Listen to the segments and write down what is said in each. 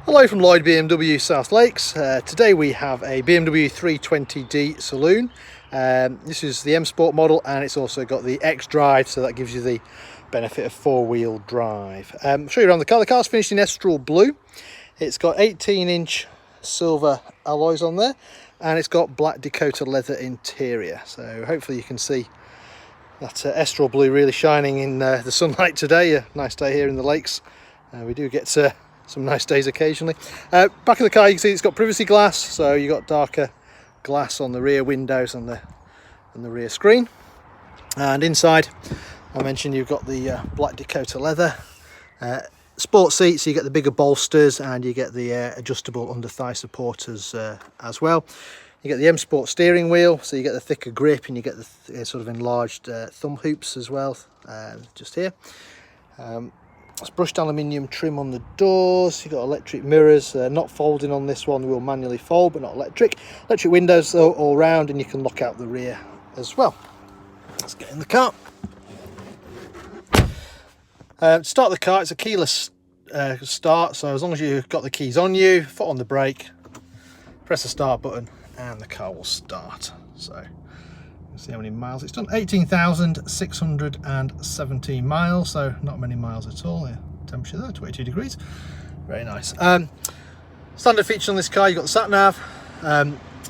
Hello from Lloyd BMW South Lakes. Today we have a BMW 320d Saloon. This is the M Sport model, and it's also got the xDrive, so that gives you the benefit of four-wheel drive. I'll show you around the car. The car's finished in Estral blue. It's got 18-inch silver alloys on there, and it's got black Dakota leather interior. So hopefully you can see that Estral blue really shining in the sunlight today. A nice day here in the lakes. We do get some nice days occasionally. Back of the car, you can see it's got privacy glass, so you got darker glass on the rear windows and the rear screen. And inside, I mentioned you've got the black Dakota leather. Sport seats, so you get the bigger bolsters and you get the adjustable under thigh supporters as well. You get the M Sport steering wheel, so you get the thicker grip, and you get the sort of enlarged thumb hoops as well, just here. It's brushed aluminium trim on the doors. You've got electric mirrors, not folding on this one. They will manually fold, but not electric. Electric windows all round, and you can lock out the rear as well. Let's get in the car. To start the car, it's a keyless start, so as long as you've got the keys on you, foot on the brake, press the start button, and the car will start. So see how many miles it's done. 18,617 miles, so not many miles at all. Yeah, temperature there, 22 degrees. Very nice. Standard feature on this car, you've got the sat nav.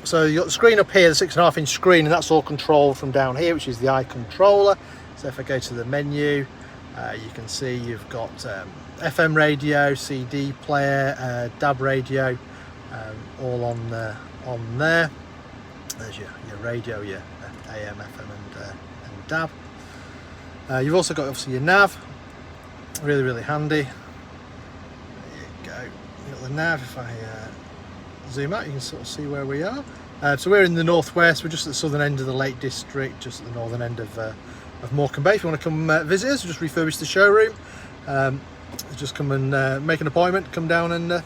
So you've got the screen up here, the 6.5-inch screen, and that's all controlled from down here, which is the iController. So if I go to the menu, you can see you've got FM radio, CD player, DAB radio, all on there. There's your radio, your AM, FM and DAB. You've also got obviously your nav, really handy. There you go. You've got the nav. If I zoom out, you can sort of see where we are. So we're in the northwest. We're just at the southern end of the Lake District, just at the northern end of Morecambe Bay. If you want to come visit us, just refurbish the showroom. Just come and make an appointment. Come down and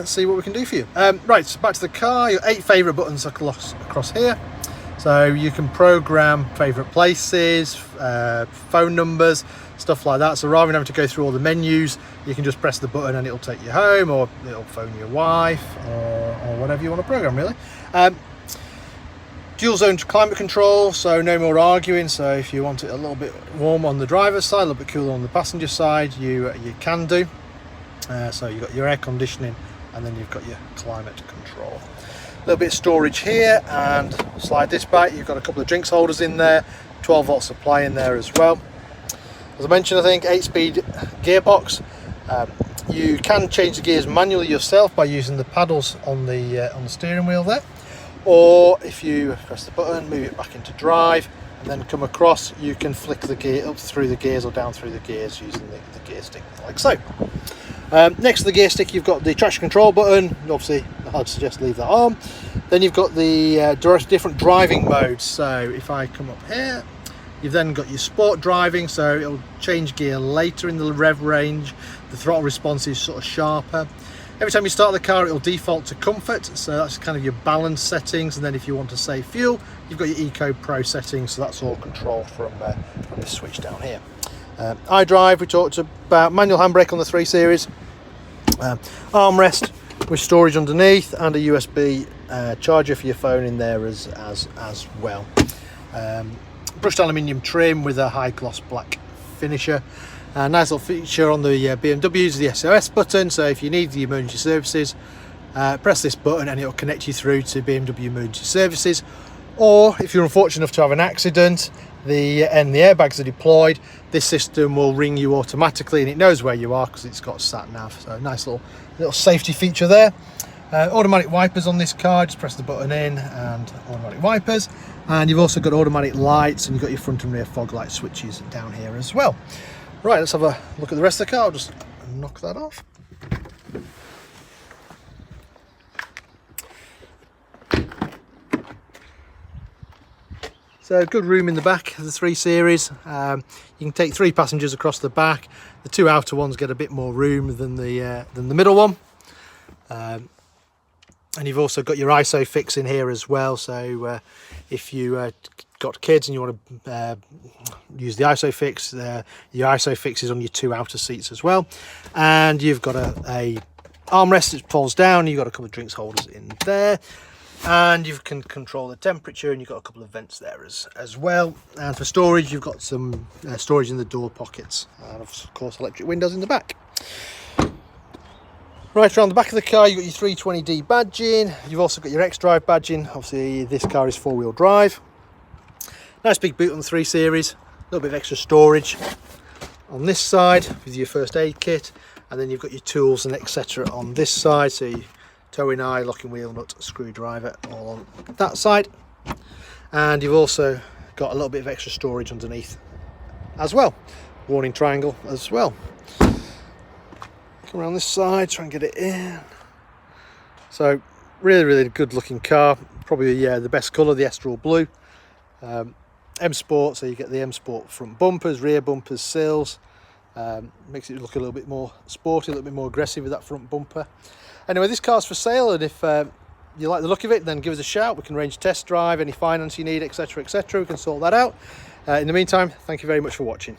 see what we can do for you. Right, so back to the car. Your 8 favourite buttons across here. So you can program favourite places, phone numbers, stuff like that. So rather than having to go through all the menus, you can just press the button and it'll take you home, or it'll phone your wife, or whatever you want to program, really. Dual zone climate control, so no more arguing. So if you want it a little bit warm on the driver's side, a little bit cooler on the passenger side, you can do. So you've got your air conditioning, and then you've got your climate control. A little bit of storage here, and slide this back. You've got a couple of drinks holders in there, 12-volt supply in there as well. As I mentioned, I think 8-speed gearbox. You can change the gears manually yourself by using the paddles on the steering wheel there, or if you press the button, move it back into drive, and then come across, you can flick the gear up through the gears or down through the gears using the gear stick, like so. Next to the gear stick, you've got the traction control button. Obviously, I'd suggest leave that on. Then you've got the different driving modes. So if I come up here, you've then got your sport driving, so it'll change gear later in the rev range. The throttle response is sort of sharper. Every time you start the car, it'll default to comfort, so that's kind of your balance settings. And then if you want to save fuel, you've got your Eco Pro settings, so that's all controlled from this switch down here. iDrive, we talked about. Manual handbrake on the 3 Series. Armrest with storage underneath, and a USB charger for your phone in there as well. Brushed aluminium trim with a high gloss black finisher. Nice little feature on the BMW is the SOS button, so if you need the emergency services, press this button and it'll connect you through to BMW emergency services. Or if you're unfortunate enough to have an accident and the airbags are deployed, this system will ring you automatically, and it knows where you are because it's got sat nav. So nice little safety feature there. Automatic wipers on this car, just press the button in and automatic wipers. And you've also got automatic lights, and you've got your front and rear fog light switches down here as well. Right, let's have a look at the rest of the car. I'll just knock that off. So good room in the back of the 3 Series. You can take 3 passengers across the back. The 2 outer ones get a bit more room than the middle one. And you've also got your ISOFIX in here as well. So if you got kids and you want to use the ISOFIX, your ISOFIX is on your 2 outer seats as well. And you've got a armrest, it folds down. You've got a couple of drinks holders in there, and you can control the temperature, and you've got a couple of vents there as well. And for storage, you've got some storage in the door pockets, and of course electric windows in the back. Right around the back of the car, you've got your 320D badging. You've also got your xDrive badging. Obviously this car is 4-wheel drive. Nice big boot on the 3 Series. A little bit of extra storage on this side with your first aid kit, and then you've got your tools and etc. on this side. So your towing eye, locking wheel nut, screwdriver, all on that side. And you've also got a little bit of extra storage underneath as well. Warning triangle as well. Come around this side, try and get it in. So really good looking car. Probably the best colour, the Estral blue. M Sport, so you get the M Sport front bumpers, rear bumpers, sills. Makes it look a little bit more sporty, a little bit more aggressive with that front bumper. Anyway, this car's for sale, and if you like the look of it, then give us a shout. We can arrange a test drive, any finance you need, etc, etc. We can sort that out. In the meantime, thank you very much for watching.